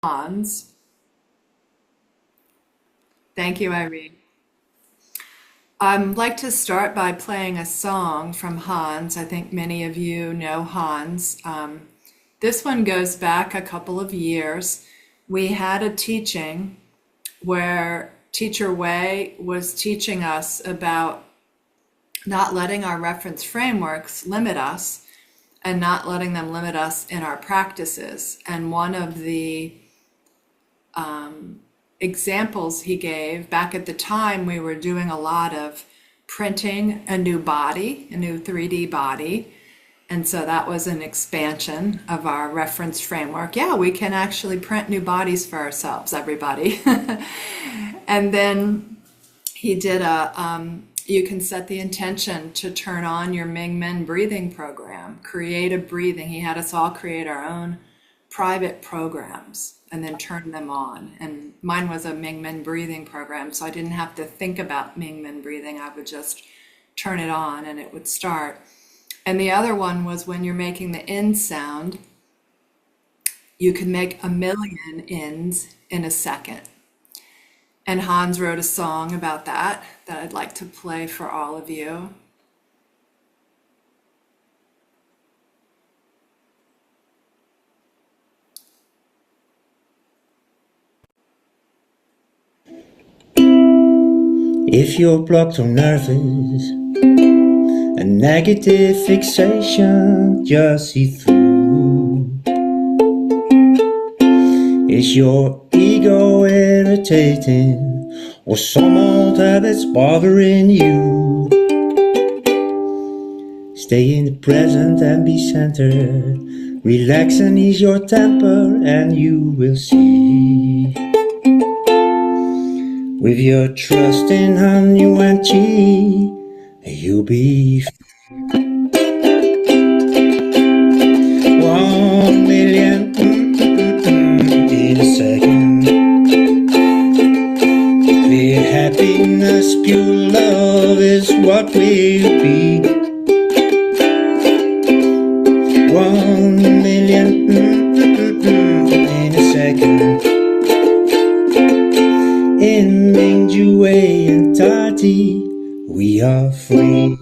Hans. Thank you, Irene. I'd like to start by playing a song from Hans. I think many of you know Hans. This one goes back a couple of years. We had a teaching where Teacher Wei was teaching us about not letting our reference frameworks limit us and not letting them limit us in our practices. And one of the examples he gave, back at the time we were doing a lot of printing a new body, a new 3D body. And so that was an expansion of our reference framework. Yeah, we can actually print new bodies for ourselves, everybody. And then he did you can set the intention to turn on your Ming breathing program, create a breathing. He had us all create our own private programs and then turn them on. And mine was a Ming breathing program, so I didn't have to think about Ming breathing. I would just turn it on and it would start. And the other one was when you're making the in sound, you can make 1,000,000 ins in a second. And Hans wrote a song about that I'd like to play for all of you. If you're blocked or nervous, a negative fixation just see through. Is your ego irritating, or some old habits bothering you? Stay in the present and be centered. Relax and ease your temper and you will see. With your trust in Hanyu and Chi, you'll be 1,000,000 in a second. Clear happiness, pure love is what we'll be. 1,000,000 in a second. In Mingjue entirety, we are free.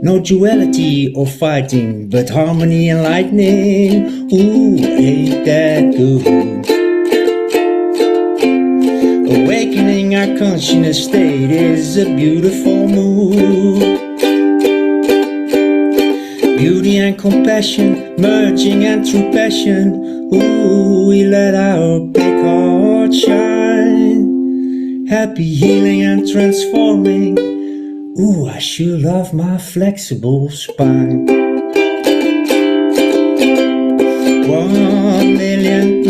No duality or fighting, but harmony and lightning. Ooh, ain't that good? Awakening our consciousness state is a beautiful move. Beauty and compassion, merging and true passion. Ooh, we let our big heart shine. Happy, healing and transforming. Ooh, I sure love my flexible spine. 1,000,000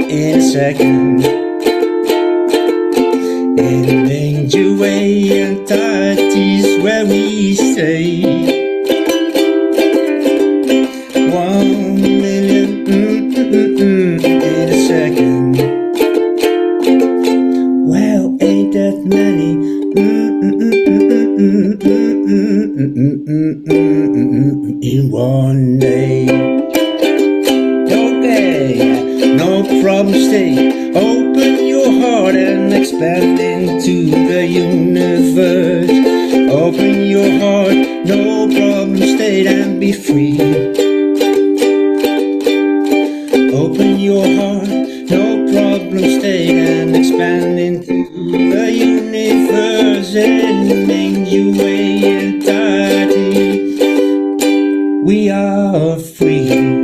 in a second. In Mingjue entities where we stay. 1,000,000 in a second. Well, ain't that many in one day? Okay, no problem, stay. Open your heart and expand into the universe. Open your heart, no problem, stay and be free. Open your heart, no problem, stay and expand into the universe and make you entirety. We are free.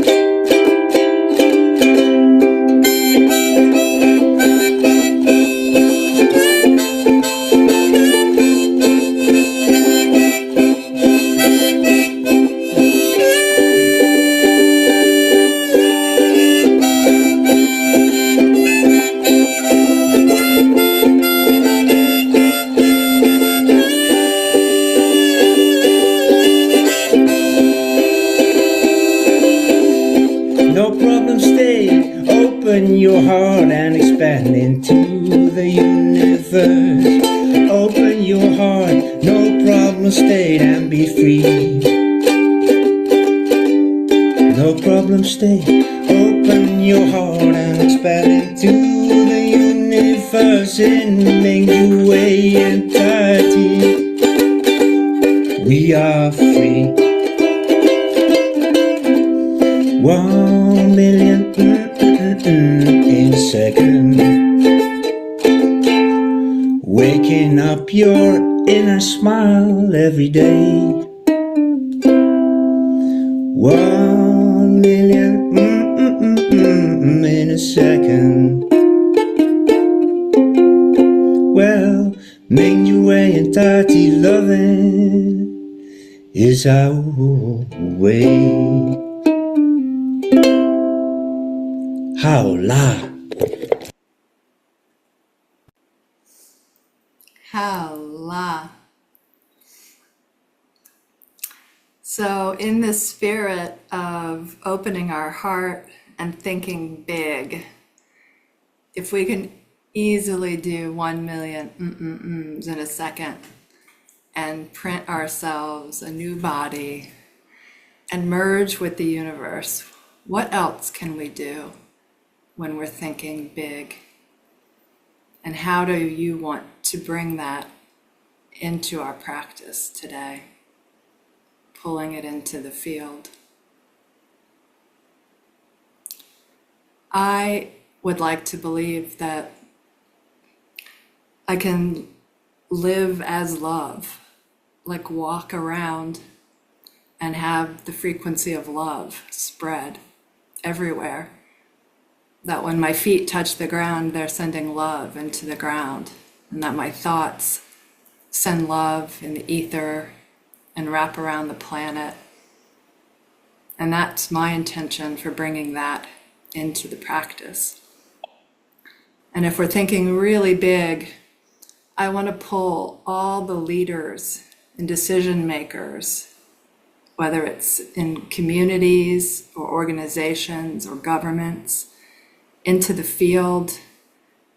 No problem, stay. Open your heart and expand into the universe. Open your heart, no problem, stay and be free. No no problem, stay. Open your heart and expand into the universe in Mingjue entirety. We are free. 1 million in a second. Waking up your inner smile every day. 1 million in a second. Well, Mingjue entirety loving is our way. Hola. Hala. So, in the spirit of opening our heart and thinking big, if we can easily do 1 million in a second and print ourselves a new body and merge with the universe, what else can we do when we're thinking big? And how do you want to bring that into our practice today? Pulling it into the field. I would like to believe that I can live as love, like walk around and have the frequency of love spread everywhere. That when my feet touch the ground, they're sending love into the ground, and that my thoughts send love in the ether and wrap around the planet. And that's my intention for bringing that into the practice. And if we're thinking really big, I want to pull all the leaders and decision makers, whether it's in communities or organizations or governments, into the field.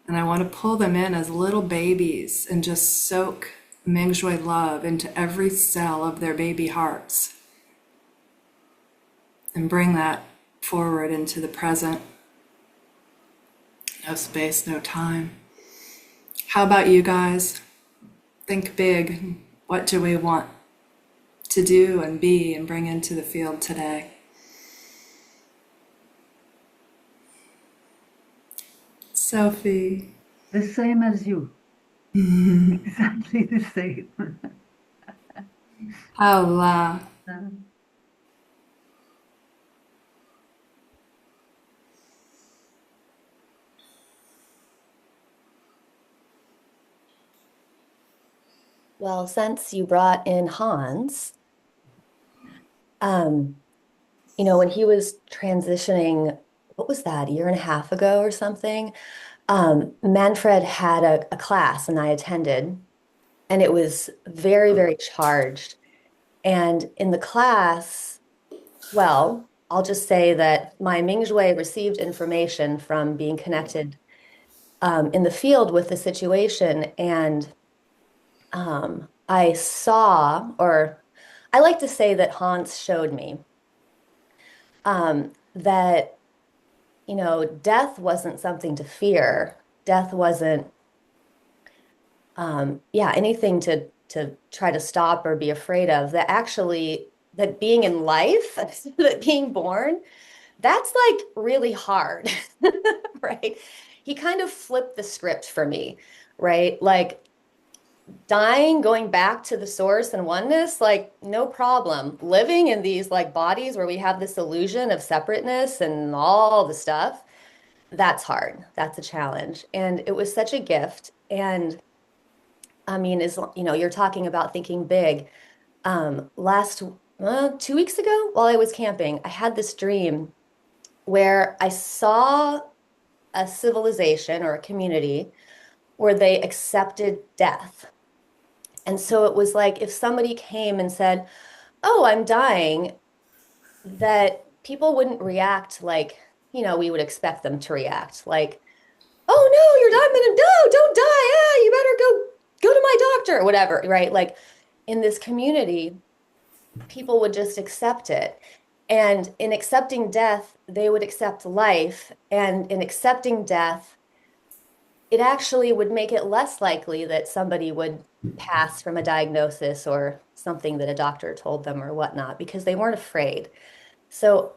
And I want to pull them in as little babies and just soak Mingjue love into every cell of their baby hearts and bring that forward into the present. No space, no time. How about you guys? Think big. What do we want to do and be and bring into the field today? Sophie. The same as you. Exactly the same. Allah. Well, since you brought in Hans, um, when he was transitioning, what was that, a year and a half ago or something? Manfred had a class and I attended, and it was very, very charged. And in the class, well, I'll just say that my Mingjue received information from being connected in the field with the situation, and I saw, or I like to say that Hans showed me that, death wasn't something to fear. Death wasn't, anything to try to stop or be afraid of. That actually, that being in life, that being born, that's like really hard, right? He kind of flipped the script for me, right? Like dying, going back to the source and oneness, like no problem. Living in these like bodies where we have this illusion of separateness and all the stuff, that's hard. That's a challenge. And it was such a gift. And I mean, you're talking about thinking big. Last 2 weeks ago, while I was camping, I had this dream where I saw a civilization or a community where they accepted death. And so it was like if somebody came and said, "Oh, I'm dying," that people wouldn't react like, we would expect them to react. Like, "Oh no, you're dying, no, don't die. Yeah, you better go to my doctor," or whatever, right? Like in this community, people would just accept it. And in accepting death, they would accept life. And in accepting death, it actually would make it less likely that somebody would pass from a diagnosis or something that a doctor told them or whatnot, because they weren't afraid. So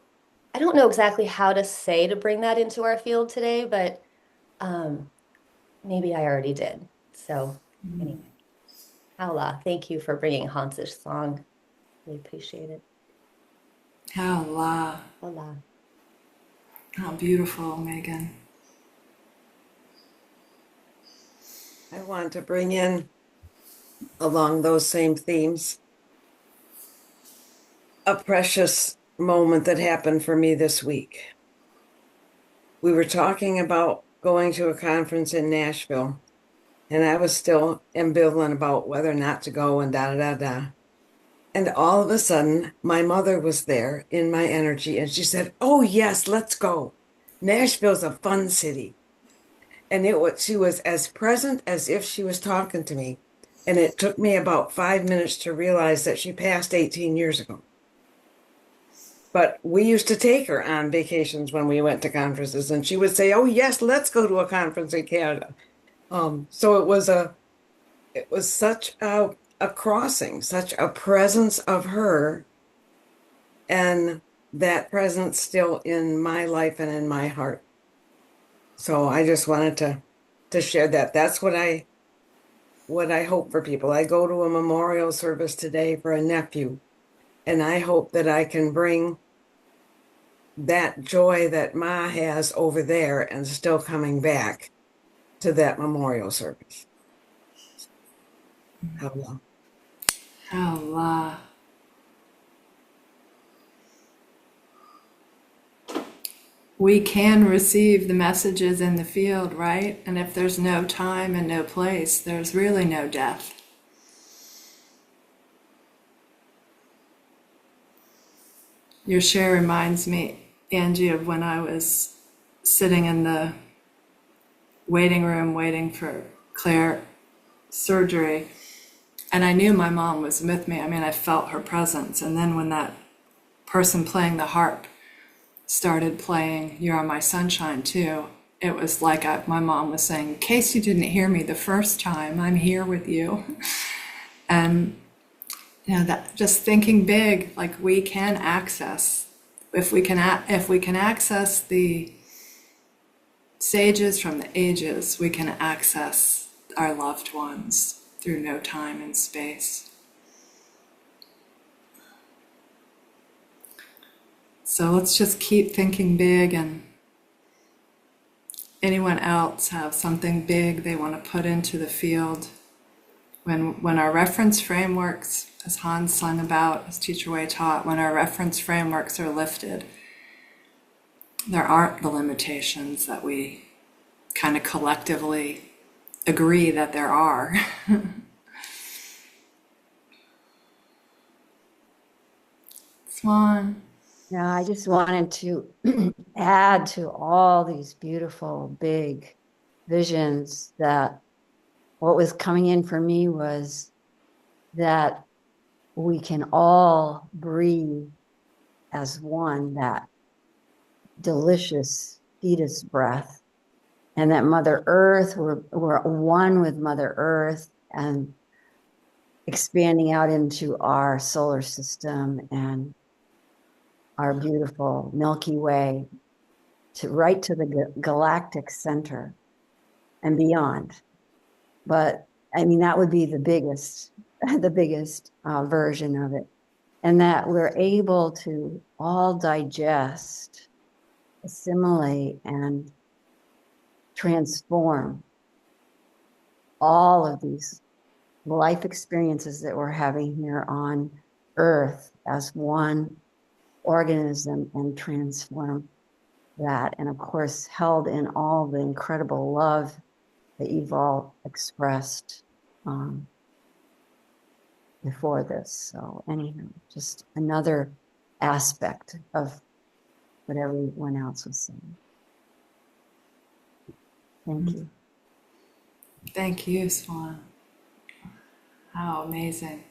I don't know exactly how to say to bring that into our field today, but um, maybe I already did. So anyway, Paula, thank you for bringing Hans's song. Really appreciate it. Hola. Hola. How beautiful, Megan. I want to bring in, along those same themes, a precious moment that happened for me this week. We were talking about going to a conference in Nashville, and I was still ambivalent about whether or not to go and da da da da. And all of a sudden, my mother was there in my energy, and she said, "Oh yes, let's go. Nashville's a fun city." And she was as present as if she was talking to me. And it took me about 5 minutes to realize that she passed 18 years ago. But we used to take her on vacations when we went to conferences, and she would say, "Oh yes, let's go to a conference in Canada." So it was such a crossing, such a presence of her, and that presence still in my life and in my heart. So I just wanted to share that. That's what I hope for people. I go to a memorial service today for a nephew, and I hope that I can bring that joy that Ma has over there and still coming back to that memorial service. How long? Hola. We can receive the messages in the field, right? And if there's no time and no place, there's really no death. Your share reminds me, Angie, of when I was sitting in the waiting room waiting for Claire surgery, and I knew my mom was with me. I mean, I felt her presence. And then when that person playing the harp started playing You're My Sunshine too, it was like my mom was saying, in case you didn't hear me the first time, I'm here with you. And that just thinking big, like we can access, if we can access the sages from the ages, we can access our loved ones through no time and space. So let's just keep thinking big. And anyone else have something big they want to put into the field? When our reference frameworks, as Hans sung about, as Teacher Wei taught, when our reference frameworks are lifted, there aren't the limitations that we kind of collectively agree that there are. Swan. Yeah, I just wanted to add to all these beautiful, big visions that what was coming in for me was that we can all breathe as one, that delicious fetus breath, and that Mother Earth, we're one with Mother Earth and expanding out into our solar system and our beautiful Milky Way right to the galactic center and beyond. But I mean, that would be the biggest, the biggest version of it. And that we're able to all digest, assimilate, and transform all of these life experiences that we're having here on Earth as one organism and transform that. And of course, held in all the incredible love that you've all expressed before this. So anyhow, just another aspect of what everyone else was saying. Thank you. Thank you, Swan. How amazing.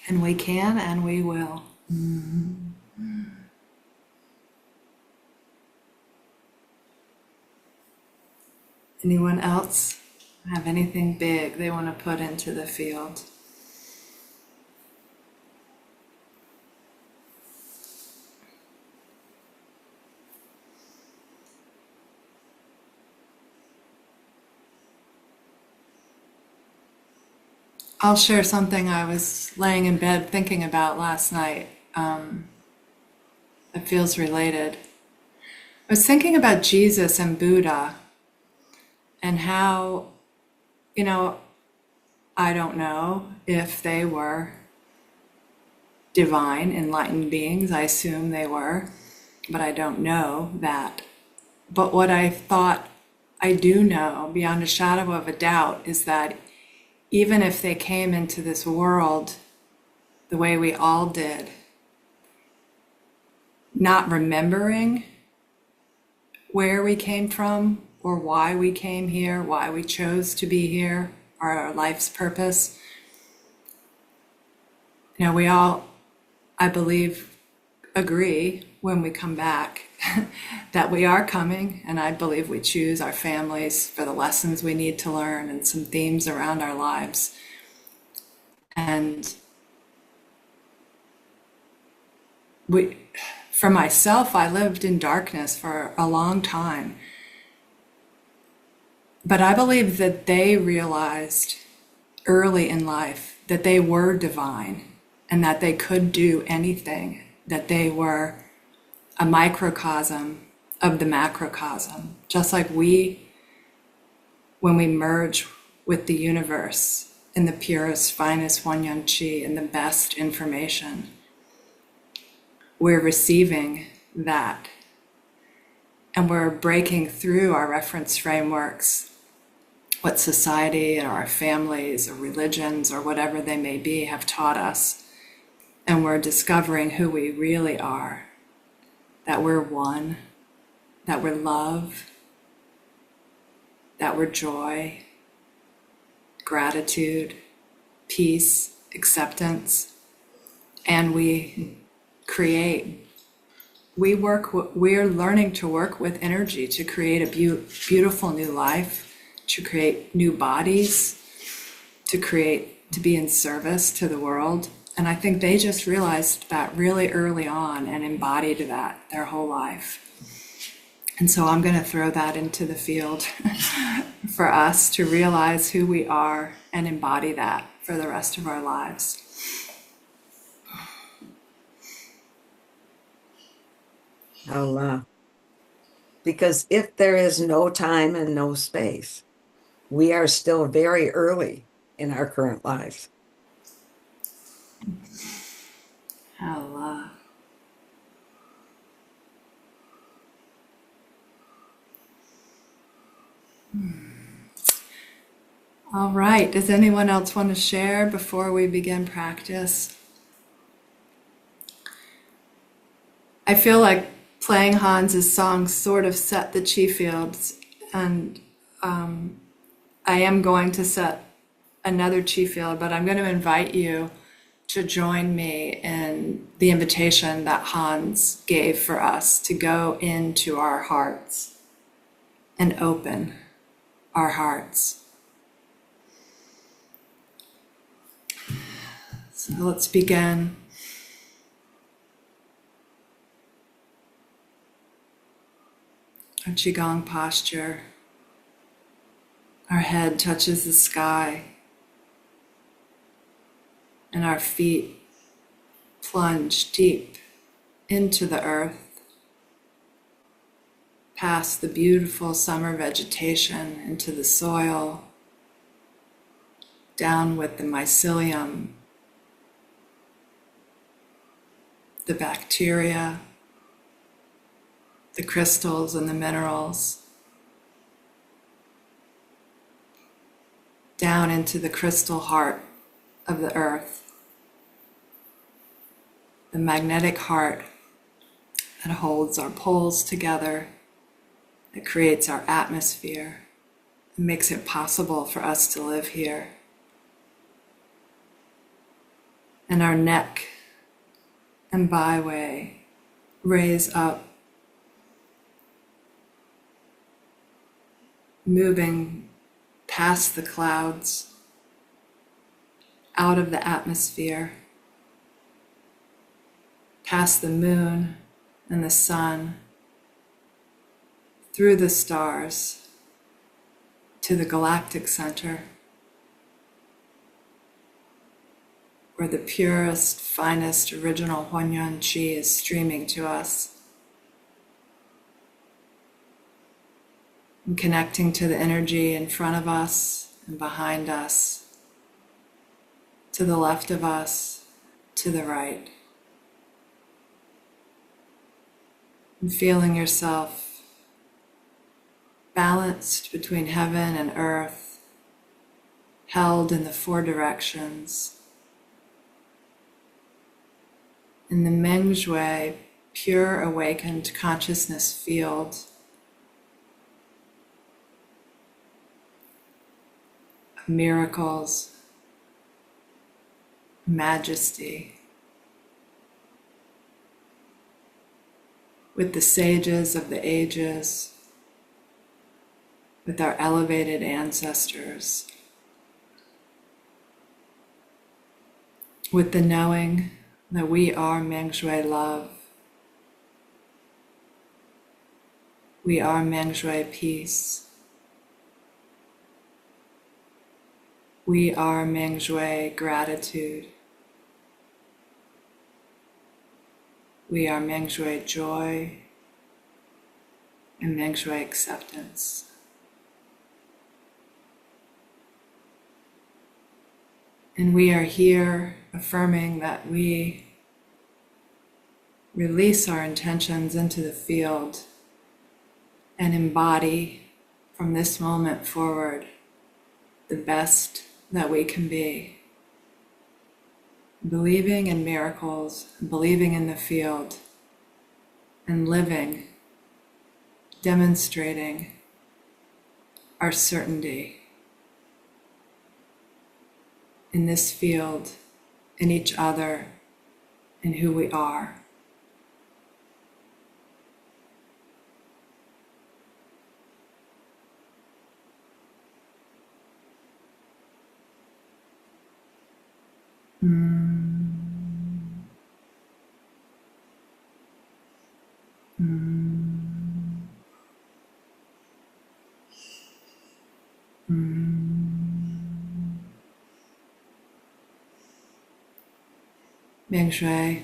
And we can and we will. Anyone else have anything big they want to put into the field? I'll share something I was laying in bed thinking about last night. It feels related. I was thinking about Jesus and Buddha and how, you know, I don't know if they were divine, enlightened beings. I assume they were, but I don't know that. But what I thought I do know beyond a shadow of a doubt is that even if they came into this world the way we all did, not remembering where we came from or why we came here, why we chose to be here, our life's purpose. You know, we all, I believe, agree when we come back that we are coming, and I believe we choose our families for the lessons we need to learn and some themes around our lives. And for myself, I lived in darkness for a long time. But I believe that they realized early in life that they were divine and that they could do anything, that they were a microcosm of the macrocosm, just like we, when we merge with the universe in the purest, finest Huanyan Qi and the best information, we're receiving that. And we're breaking through our reference frameworks, what society or our families or religions or whatever they may be have taught us. And we're discovering who we really are, that we're one, that we're love, that we're joy, gratitude, peace, acceptance, and we create. We're learning to work with energy to create a beautiful new life, to create new bodies, to be in service to the world. And I think they just realized that really early on and embodied that their whole life. And so I'm going to throw that into the field for us to realize who we are and embody that for the rest of our lives. Allah. Because if there is no time and no space, we are still very early in our current lives. Allah. All right. Does anyone else want to share before we begin practice? I feel like playing Hans's songs sort of set the chi fields, and I am going to set another chi field, but I'm going to invite you to join me in the invitation that Hans gave for us to go into our hearts and open our hearts. So let's begin. Our Qigong posture. Our head touches the sky, and our feet plunge deep into the earth, past the beautiful summer vegetation into the soil, down with the mycelium, the bacteria, the crystals and the minerals, down into the crystal heart of the earth, the magnetic heart that holds our poles together, that creates our atmosphere, and makes it possible for us to live here. And our neck, and byway raise up, moving past the clouds, out of the atmosphere, past the moon and the sun, through the stars, to the galactic center, where the purest, finest, original Huanyan Qi is streaming to us, and connecting to the energy in front of us and behind us, to the left of us, to the right. And feeling yourself balanced between heaven and earth, held in the four directions. In the Mingjue, pure awakened consciousness field, of miracles, majesty, with the sages of the ages, with our elevated ancestors, with the knowing that we are Mingjue love, we are Mingjue peace, we are Mingjue gratitude, we are Mingjue joy and Mingjue acceptance. And we are here affirming that we release our intentions into the field and embody from this moment forward the best that we can be. Believing in miracles, believing in the field, and living, demonstrating our certainty in this field, in each other, in who we are. Mingjue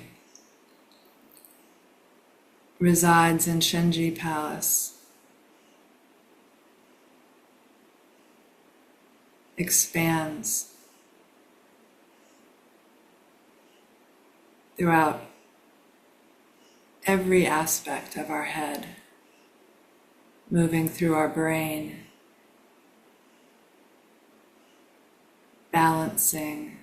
resides in Shenji Palace, expands throughout every aspect of our head, moving through our brain, balancing,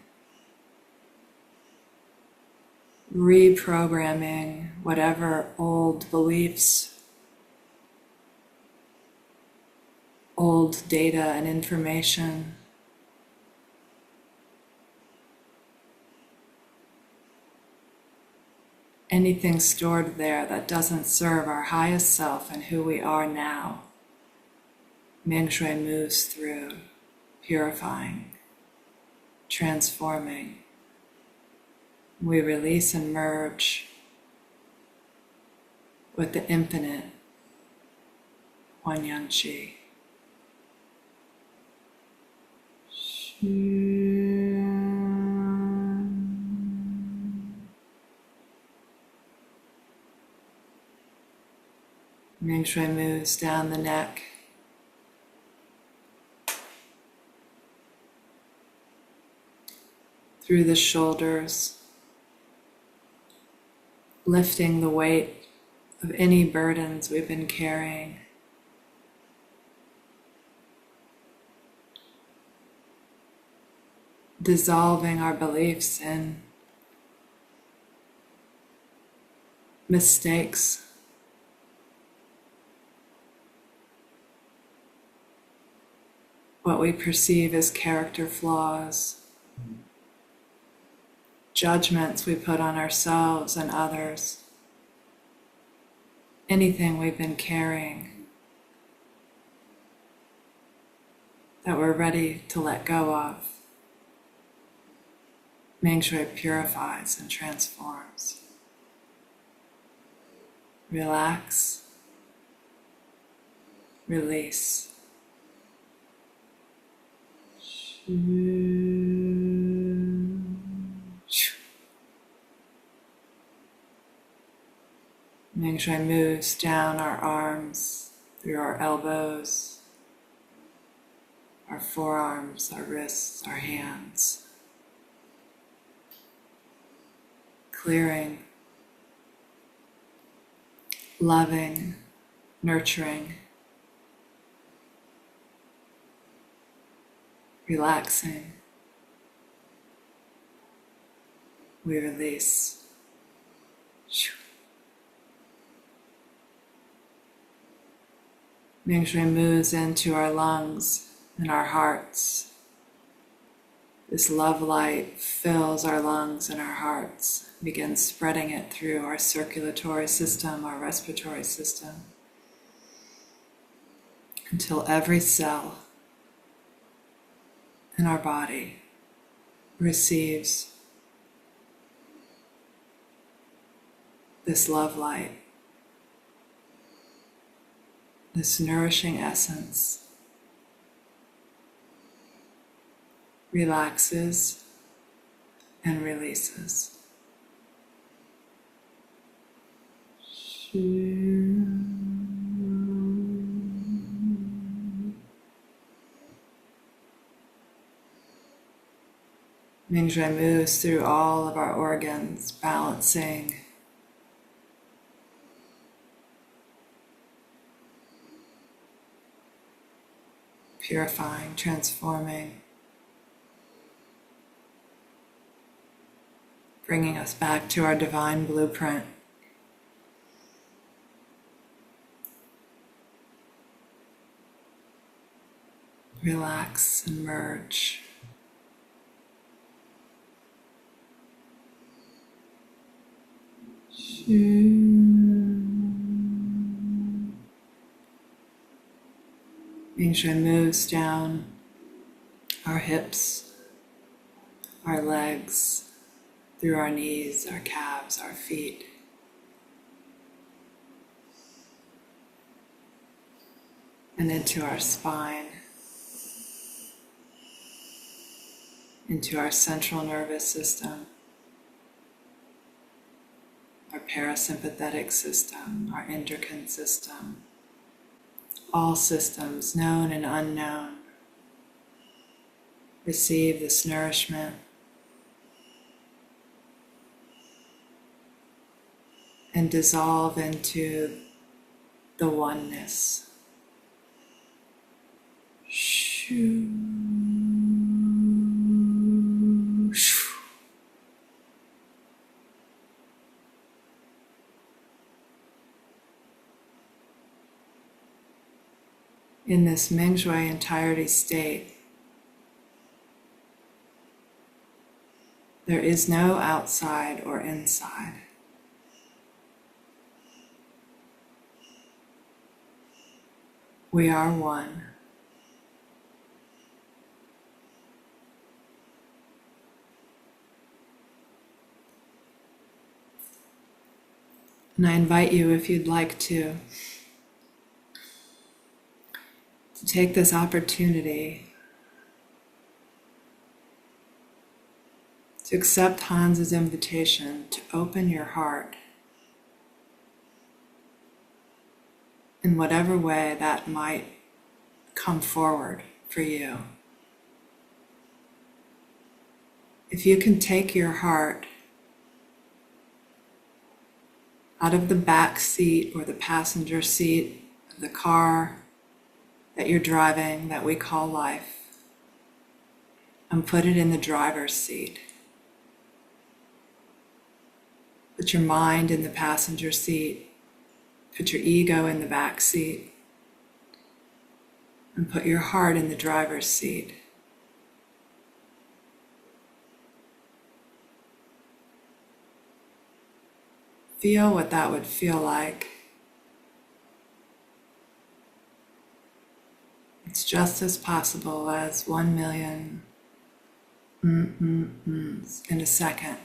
reprogramming whatever old beliefs, old data and information, anything stored there that doesn't serve our highest self and who we are now. Mingjue moves through, purifying, transforming. We release and merge with the infinite Huanyan Qi. Mingjue moves down the neck, through the shoulders, lifting the weight of any burdens we've been carrying. Dissolving our beliefs in mistakes, what we perceive as character flaws, judgments we put on ourselves and others, anything we've been carrying that we're ready to let go of. Mingjue purifies and transforms. Relax, release. Mingjue moves down our arms, through our elbows, our forearms, our wrists, our hands, clearing, loving, nurturing, relaxing. We release. Mingjue moves into our lungs and our hearts. This love light fills our lungs and our hearts, begins spreading it through our circulatory system, our respiratory system, until every cell in our body receives this love light, this nourishing essence, relaxes and releases. Mingjue moves through all of our organs, balancing, purifying, transforming, bringing us back to our divine blueprint. Relax and merge. Mingjue moves down our hips, our legs, through our knees, our calves, our feet. And into our spine, into our central nervous system, our parasympathetic system, our endocrine system, all systems, known and unknown, receive this nourishment and dissolve into the oneness. In this Mingjue entirety state, there is no outside or inside. We are one. And I invite you, if you'd like to take this opportunity to accept Hans's invitation to open your heart in whatever way that might come forward for you. If you can take your heart out of the back seat or the passenger seat of the car that you're driving, that we call life, and put it in the driver's seat. Put your mind in the passenger seat, put your ego in the back seat, and put your heart in the driver's seat. Feel what that would feel like. It's just as possible as 1,000,000 in a second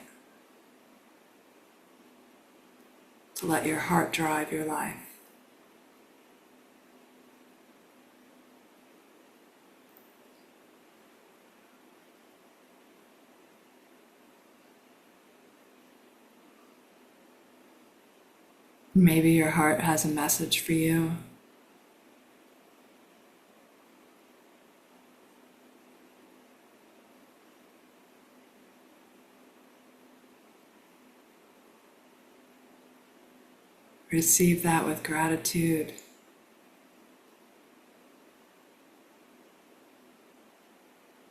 to let your heart drive your life. Maybe your heart has a message for you. Receive that with gratitude.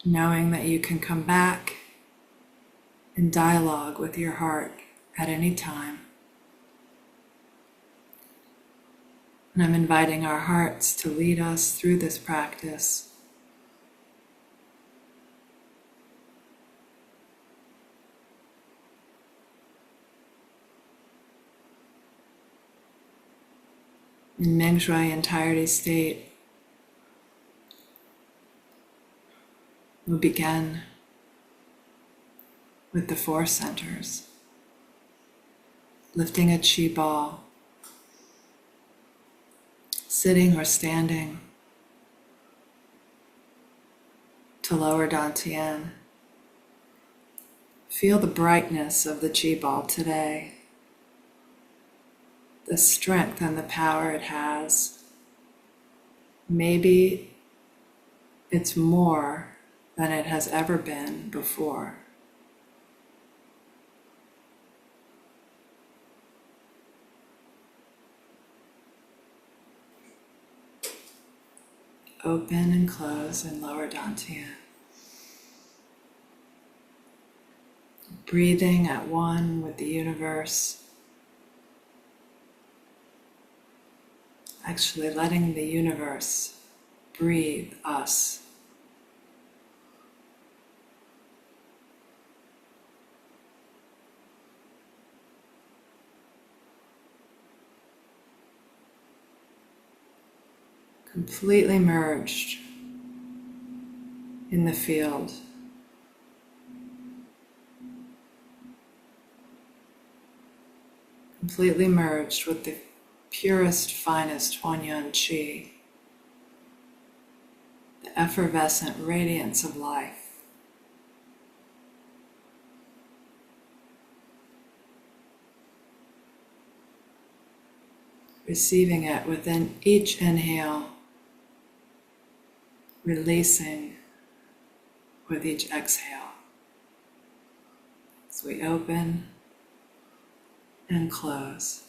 Knowing that you can come back in dialogue with your heart at any time. And I'm inviting our hearts to lead us through this practice. In Mingjue entirety state, we'll begin with the 4 centers, lifting a chi ball, sitting or standing, to lower dantian. Feel the brightness of the chi ball today, the strength and the power it has. Maybe it's more than it has ever been before. Open and close in lower dantian. Breathing at one with the universe. Actually letting the universe breathe us. Completely merged in the field. Completely merged with the purest, finest Huanyan Qi, the effervescent radiance of life. Receiving it within each inhale, releasing with each exhale. As we open and close.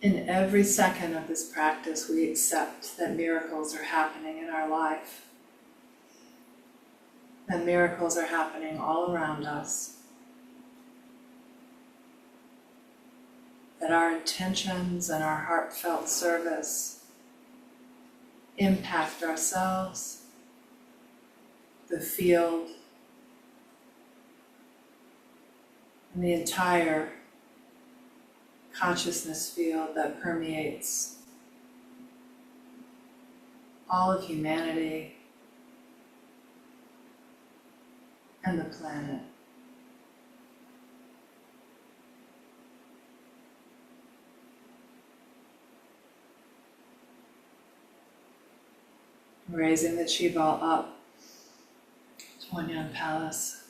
In every second of this practice, we accept that miracles are happening in our life, that miracles are happening all around us, that our intentions and our heartfelt service impact ourselves, the field, and the entire consciousness field that permeates all of humanity and the planet. Raising the chi ball up to Huanyan Palace.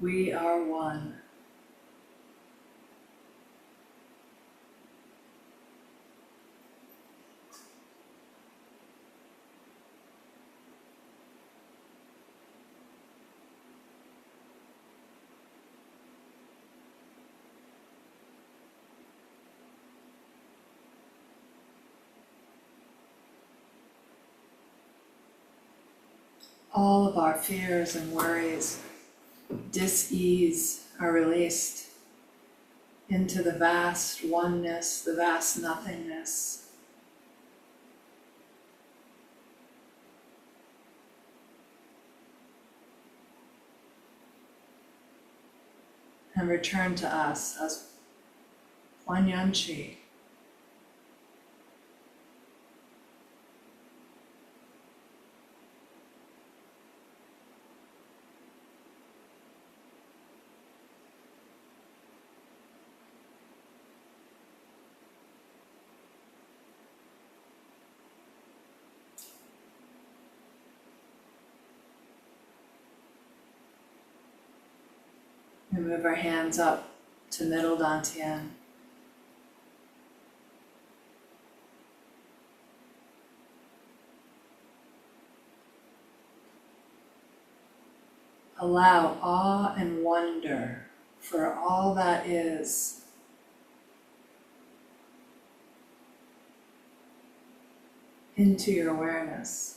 We are one. All of our fears and worries, dis-ease are released into the vast oneness, the vast nothingness. And return to us as Huanyan-Chi. And move our hands up to middle dantian. Allow awe and wonder for all that is into your awareness.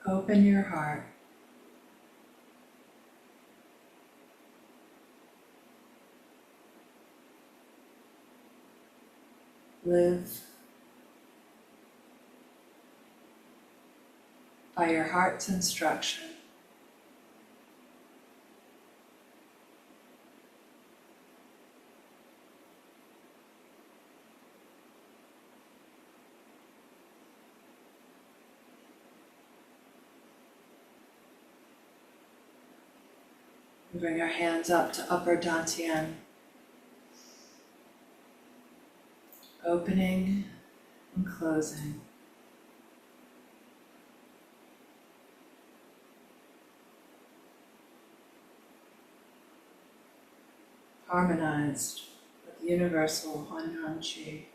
Open your heart. Live by your heart's instruction. We bring our hands up to upper dantian, opening and closing. Harmonized with the universal Huanyan-Chi.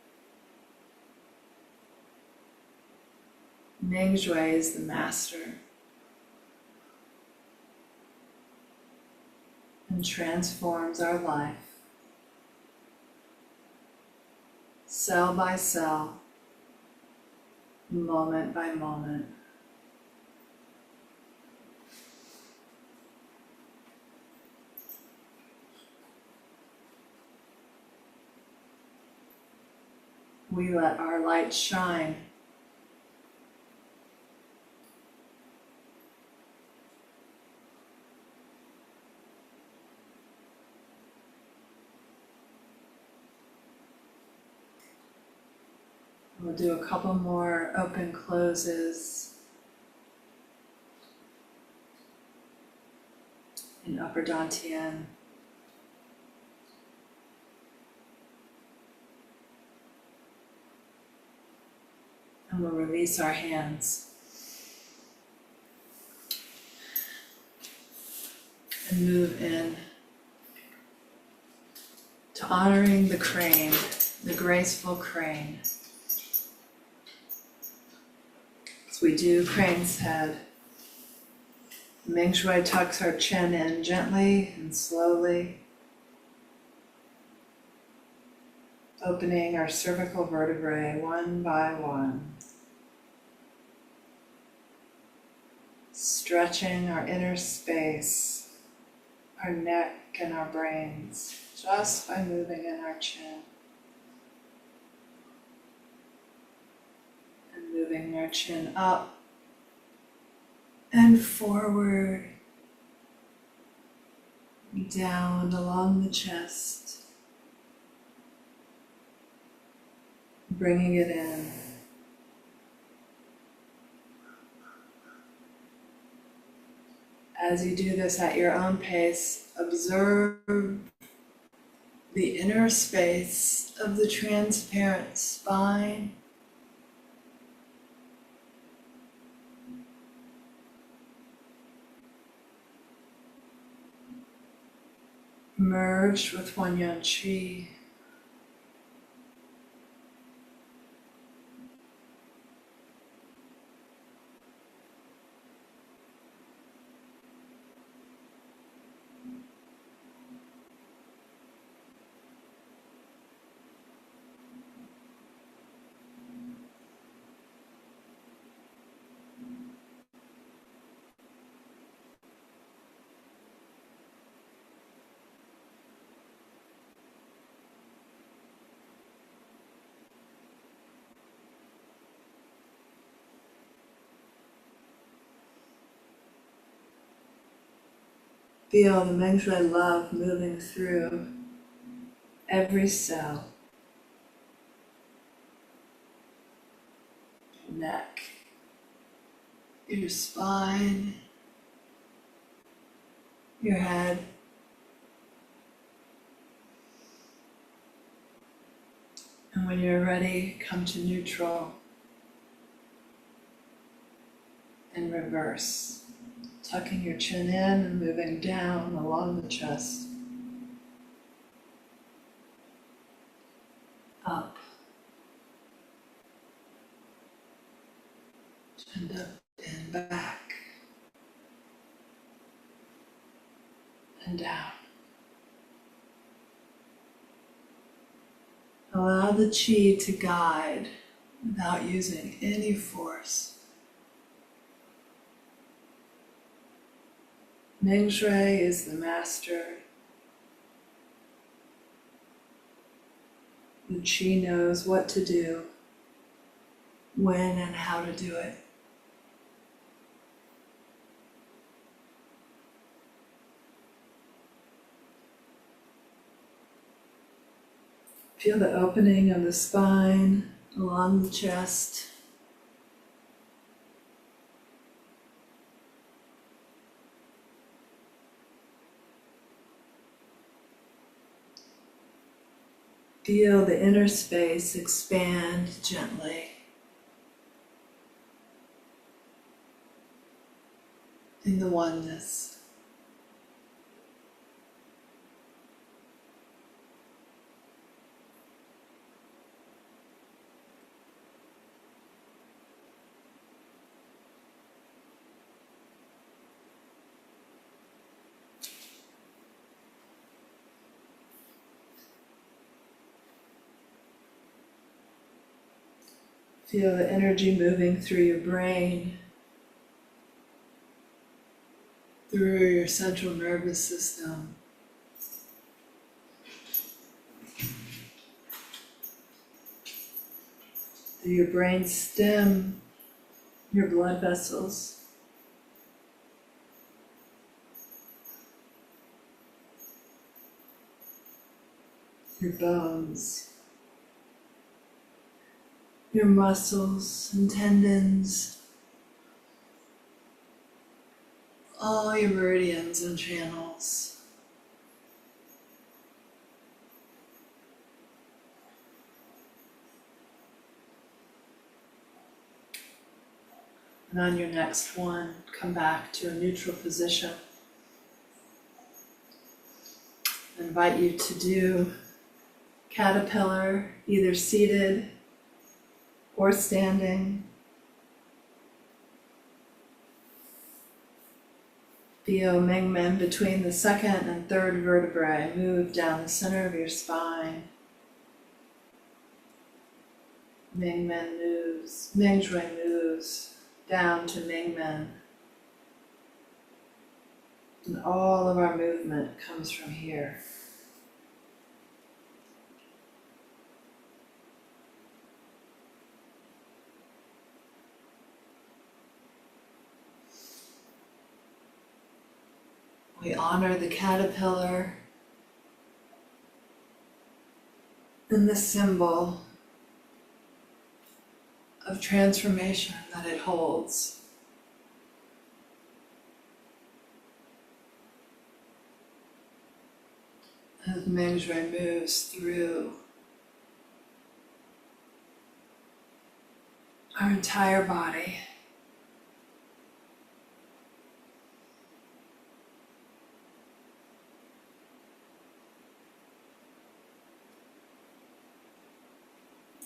Mingjue is the master and transforms our life, cell by cell, moment by moment. We let our light shine. We'll do a couple more open closes in upper dantian. And we'll release our hands and move in to honoring the crane, the graceful crane. As we do crane's head, Mingjue tucks our chin in gently and slowly, opening our cervical vertebrae one by one, stretching our inner space, our neck and our brains, just by moving in our chin. And moving our chin up and forward, down along the chest, bringing it in. As you do this at your own pace, observe the inner space of the transparent spine. Merged with Huanyan-Chi. Feel the Mingjue love moving through every cell, your neck, your spine, your head. And when you're ready, come to neutral and reverse, tucking your chin in and moving down along the chest, up, and up and back, and down. Allow the chi to guide without using any force. Mingjue is the master. The chi knows what to do, when and how to do it. Feel the opening of the spine along the chest. Feel the inner space expand gently. In the oneness. Feel the energy moving through your brain, through your central nervous system, through your brain stem, your blood vessels, your bones, your muscles and tendons, all your meridians and channels. And on your next one, come back to a neutral position. I invite you to do caterpillar, either seated or standing. Feel Mingmen between the second and third vertebrae move down the center of your spine. Mingmen moves, Mingjue moves down to Mingmen. And all of our movement comes from here. We honor the caterpillar and the symbol of transformation that it holds. As Mingjue moves through our entire body.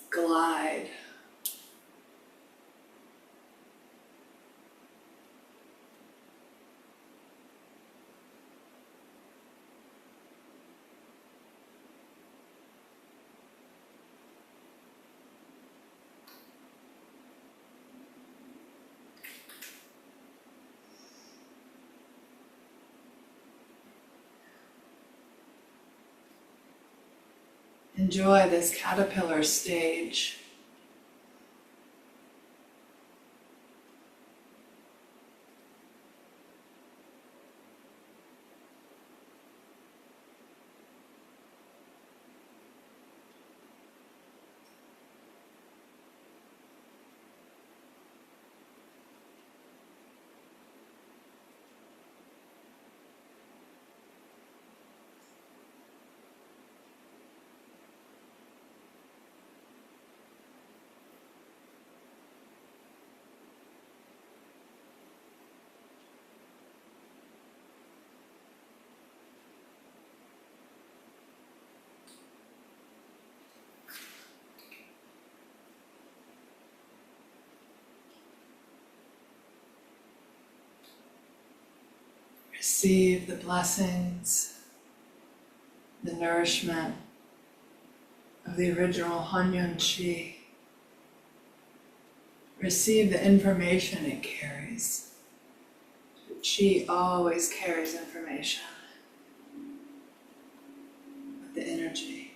Glide. Enjoy this caterpillar stage. Receive the blessings, the nourishment of the original Hanyon Chi. Receive the information it carries. Chi always carries information with the energy.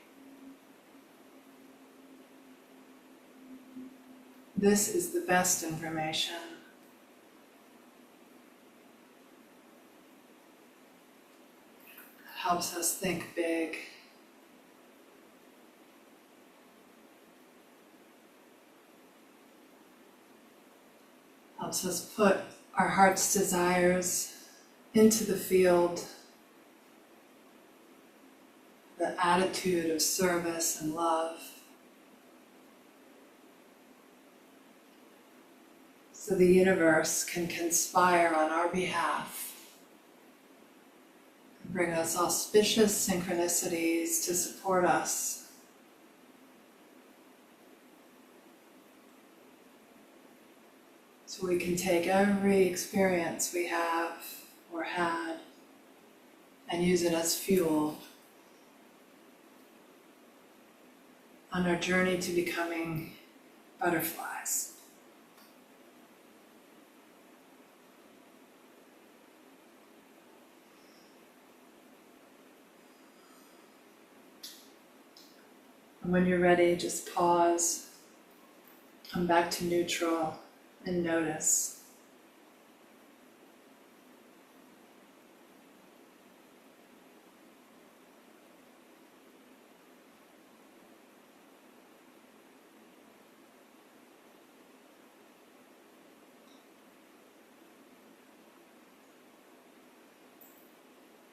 This is the best information. It helps us think big. Helps us put our heart's desires into the field, the attitude of service and love, so the universe can conspire on our behalf and bring us auspicious synchronicities to support us. So we can take every experience we have or had and use it as fuel on our journey to becoming butterflies. And when you're ready, just pause, come back to neutral, and notice.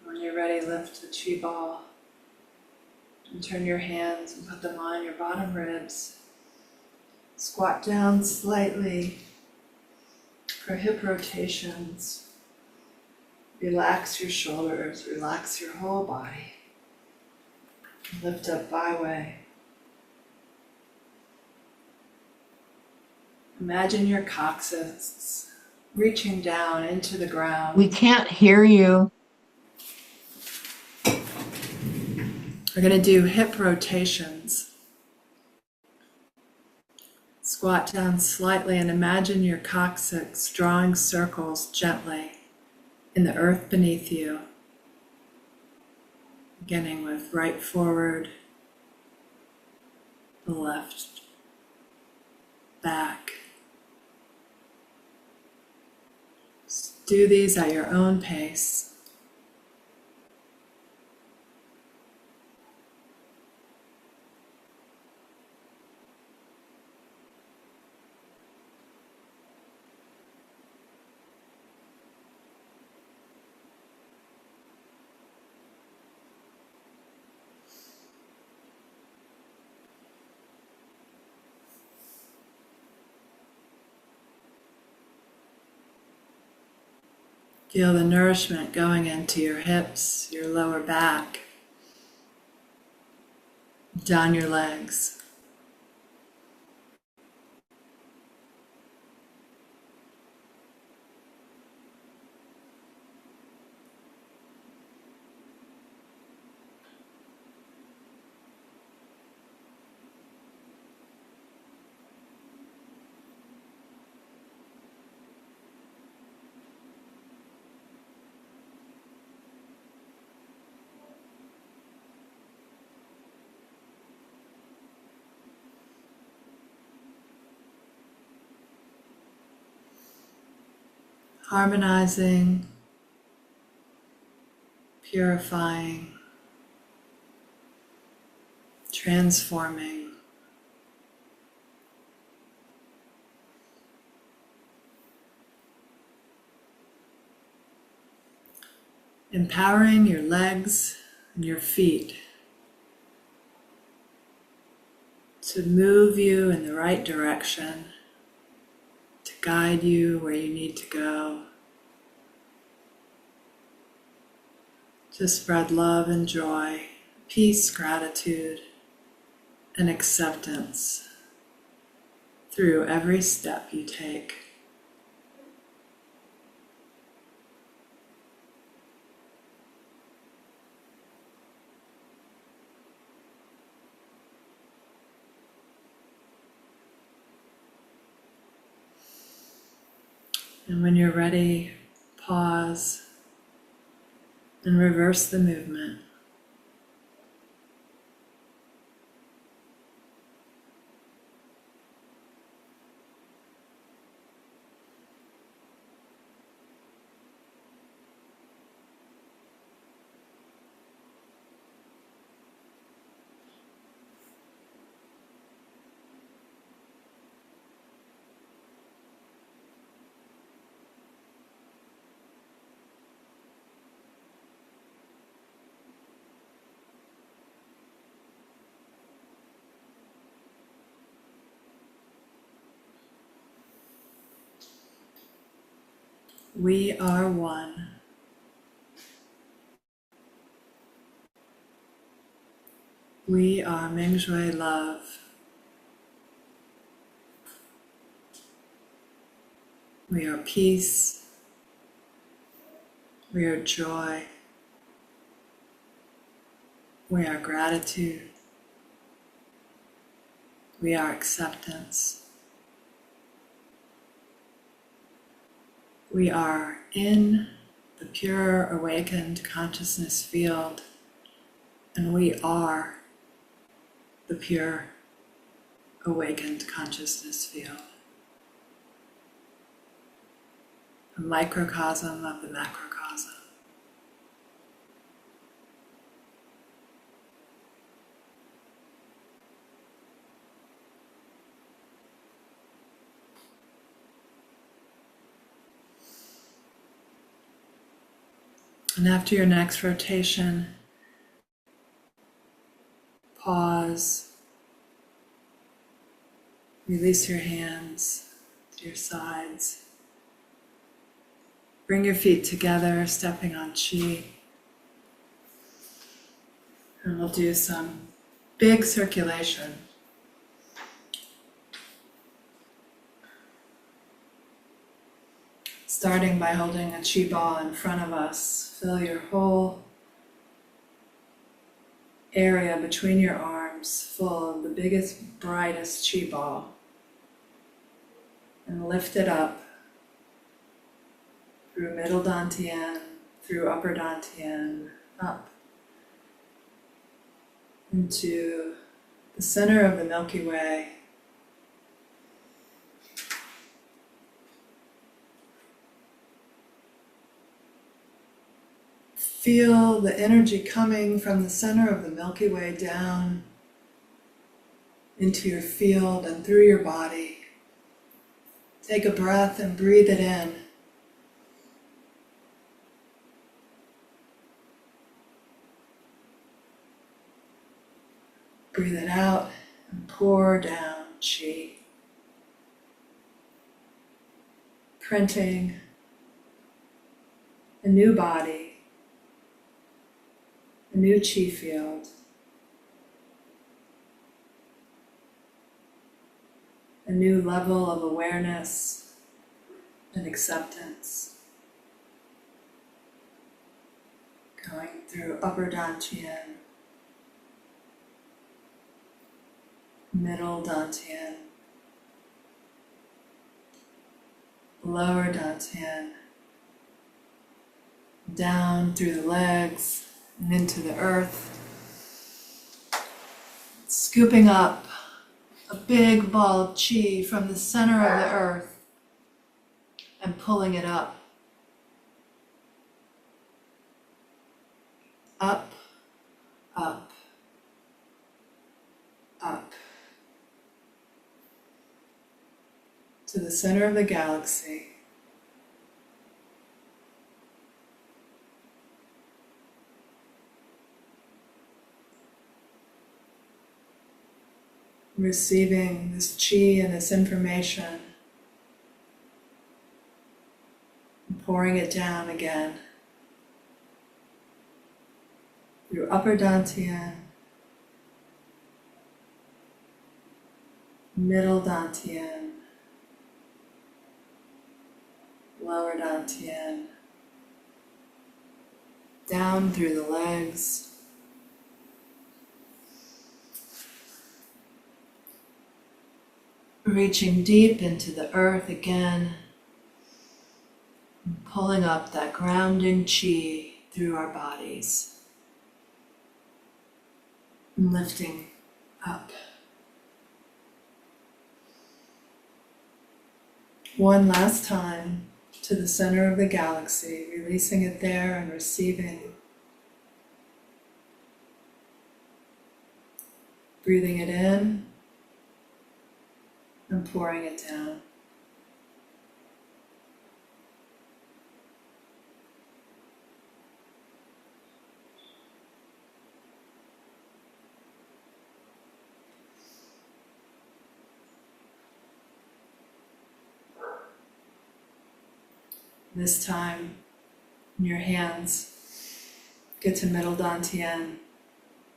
When you're ready, lift the chi ball and turn your hands and put them on your bottom ribs. Squat down slightly for hip rotations. Relax your shoulders, relax your whole body. Lift up by way. Imagine your coccyx reaching down into the ground. We can't hear you. We're going to do hip rotations. Squat down slightly and imagine your coccyx drawing circles gently in the earth beneath you. Beginning with right forward, left, back. Just do these at your own pace. Feel the nourishment going into your hips, your lower back, down your legs. Harmonizing, purifying, transforming. Empowering your legs and your feet to move you in the right direction, to guide you where you need to go, to spread love and joy, peace, gratitude, and acceptance through every step you take. And when you're ready, pause and reverse the movement. We are one. We are Mingjue love. We are peace. We are joy. We are gratitude. We are acceptance. We are in the pure awakened consciousness field, and we are the pure awakened consciousness field, a microcosm of the macrocosm. And after your next rotation, pause, release your hands to your sides. Bring your feet together, stepping on chi. And we'll do some big circulation. Starting by holding a chi ball in front of us. Fill your whole area between your arms full of the biggest, brightest chi ball. And lift it up through middle dantian, through upper dantian, up into the center of the Milky Way. Feel the energy coming from the center of the Milky Way down into your field and through your body. Take a breath and breathe it in. Breathe it out and pour down chi. Printing a new body, a new chi field, a new level of awareness and acceptance. Going through upper dantian, middle dantian, lower dantian, down through the legs and into the earth, scooping up a big ball of chi from the center of the earth and pulling it up, up, up, up, to the center of the galaxy. Receiving this chi and this information, and pouring it down again through upper dantian, middle dantian, lower dantian, down through the legs, reaching deep into the earth again, pulling up that grounding chi through our bodies and lifting up. One last time to the center of the galaxy, releasing it there and receiving. Breathing it in and pouring it down. This time, in your hands, get to middle dantian.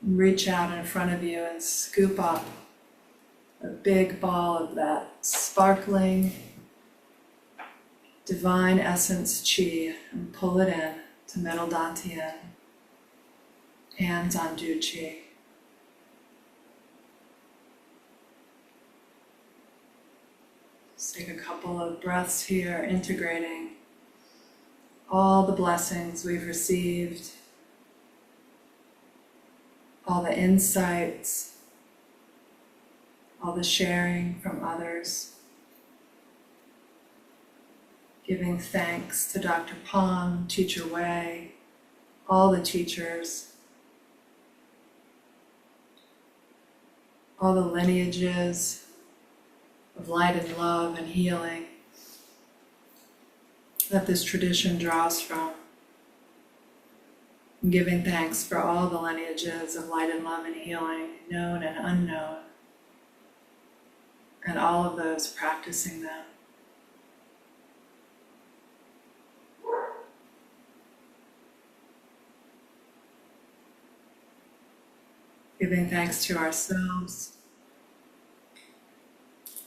Reach out in front of you and scoop up a big ball of that sparkling, divine essence chi and pull it in to middle dantian. Hands on du chi. Just take a couple of breaths here, integrating all the blessings we've received, all the insights, all the sharing from others. Giving thanks to Dr. Pong, Teacher Wei, all the teachers, all the lineages of light and love and healing that this tradition draws from. And giving thanks for all the lineages of light and love and healing, known and unknown, and all of those practicing them. Giving thanks to ourselves,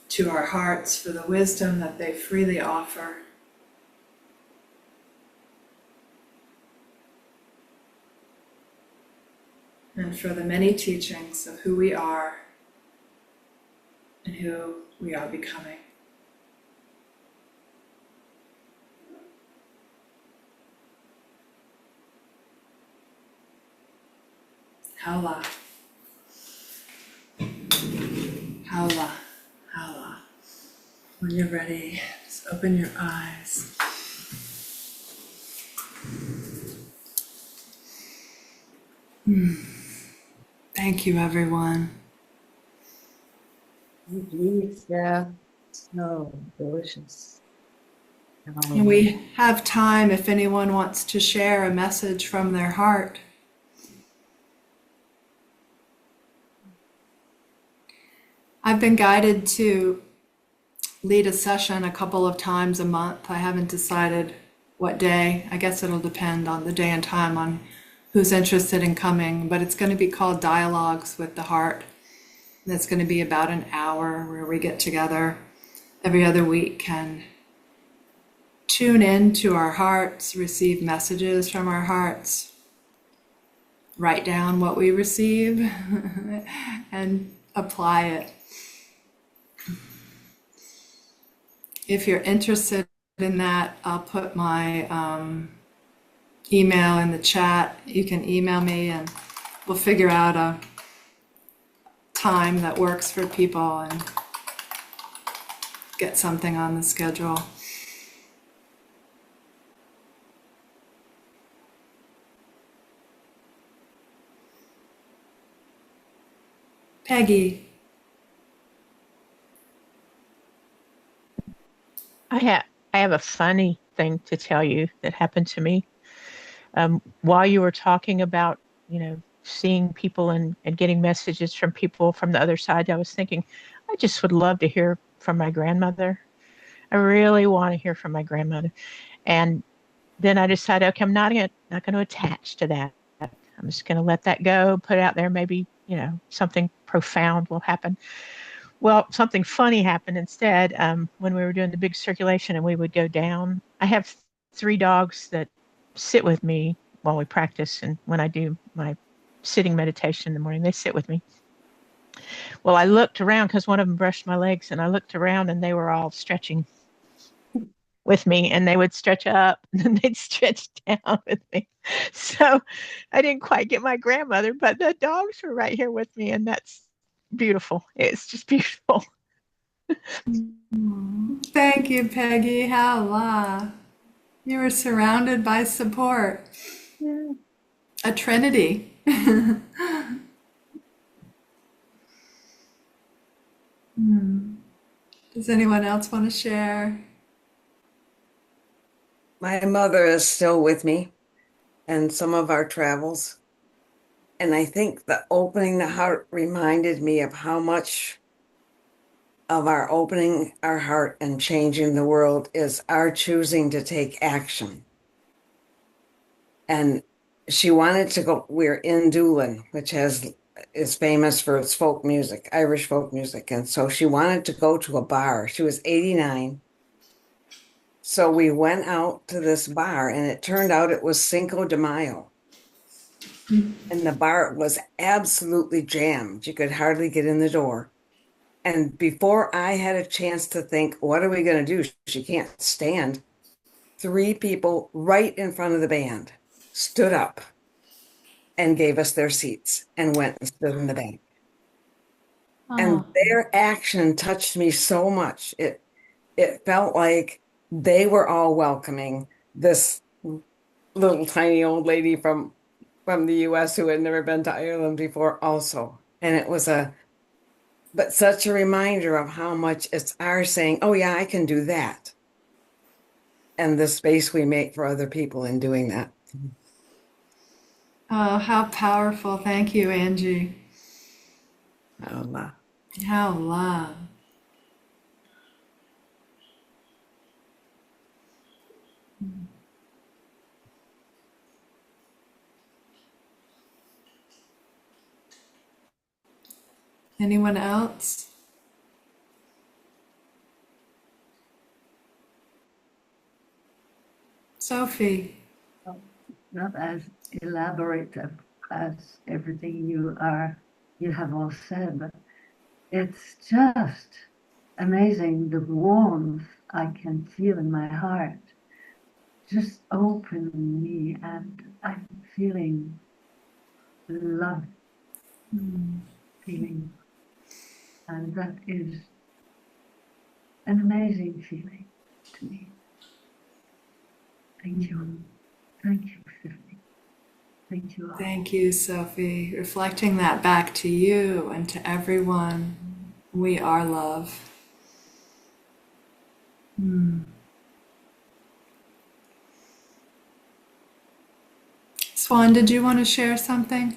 to our hearts for the wisdom that they freely offer. And for the many teachings of who we are and who we are becoming. Haula. Haula. Haula. When you're ready, just open your eyes. Thank you, everyone. Yeah, so delicious. And we have time if anyone wants to share a message from their heart. I've been guided to lead a session a couple of times a month. I haven't decided what day. I guess it'll depend on the day and time on who's interested in coming, but it's going to be called Dialogues with the Heart. And it's going to be about an hour where we get together every other week and tune in to our hearts, receive messages from our hearts, write down what we receive and apply it. If you're interested in that, I'll put my email in the chat. You can email me and we'll figure out a time that works for people and get something on the schedule. Peggy. I have a funny thing to tell you that happened to me. While you were talking about, seeing people and getting messages from people from the other side, I was thinking, I just would love to hear from my grandmother. I really want to hear from my grandmother. And then I decided, okay, I'm not going to attach to that. I'm just going to let that go, put it out there. Maybe, something profound will happen. Well, something funny happened instead. When we were doing the big circulation and we would go down, I have 3 dogs that sit with me while we practice. And when I do my sitting meditation in the morning, they sit with me. Well, I looked around because one of them brushed my legs and I looked around and they were all stretching. with me, and they would stretch up and then they'd stretch down with me. So I didn't quite get my grandmother, but the dogs were right here with me, and that's beautiful. It's just beautiful. Thank you, Peggy. Hala. You were surrounded by support. Yeah. A trinity. Does anyone else want to share? My mother is still with me and some of our travels. And I think the opening the heart reminded me of how much of our opening our heart and changing the world is our choosing to take action. And she wanted to go, we're in Doolin, which is famous for its folk music, Irish folk music. And so she wanted to go to a bar. She was 89. So we went out to this bar, and it turned out it was Cinco de Mayo. And the bar was absolutely jammed. You could hardly get in the door. And before I had a chance to think, what are we going to do? She can't stand. 3 people right in front of the band stood up and gave us their seats and went and stood in the bank. And their action touched me so much. It felt like they were all welcoming this little tiny old lady from the US who had never been to Ireland before also. And it was but such a reminder of how much it's our saying, oh yeah, I can do that. And the space we make for other people in doing that. Oh, how powerful. Thank you, Angie. Allah. How love. Anyone else? Sophie. Not as elaborate as everything you have all said, but it's just amazing the warmth I can feel in my heart. Just open me, and I'm feeling love, feeling, and that is an amazing feeling to me. Thank you. Thank you, Stephanie. Thank you all. Thank you, Sophie. Reflecting that back to you and to everyone. We are love. Swan, did you want to share something?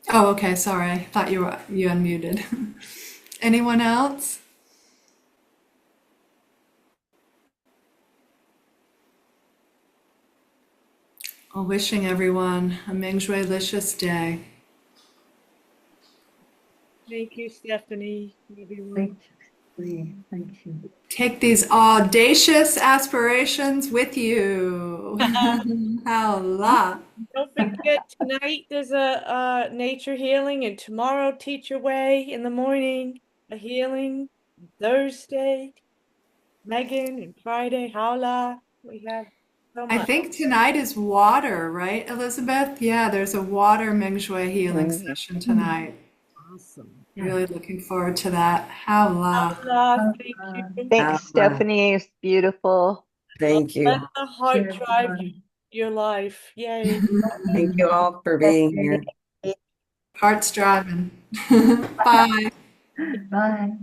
Oh, okay. Sorry. I thought you unmuted. Anyone else? Well, wishing everyone a Mingjue-licious day. Thank you, Stephanie. Everyone. Thank you. Thank you. Take these audacious aspirations with you. Allah. Don't forget, tonight there's a nature healing, and tomorrow Teacher Way in the morning, a healing. Thursday, Megan, and Friday, Howla. We have so I much. think tonight is water, right, Elizabeth? Yeah, there's a water Mingjue healing session tonight. Awesome. Really looking forward to that. Allah. Howla, thank you. Thanks, Stephanie. It's beautiful. Thank you. Let the heart drive your life. Yay. Thank you all for being here. Heart's driving. Bye. Bye.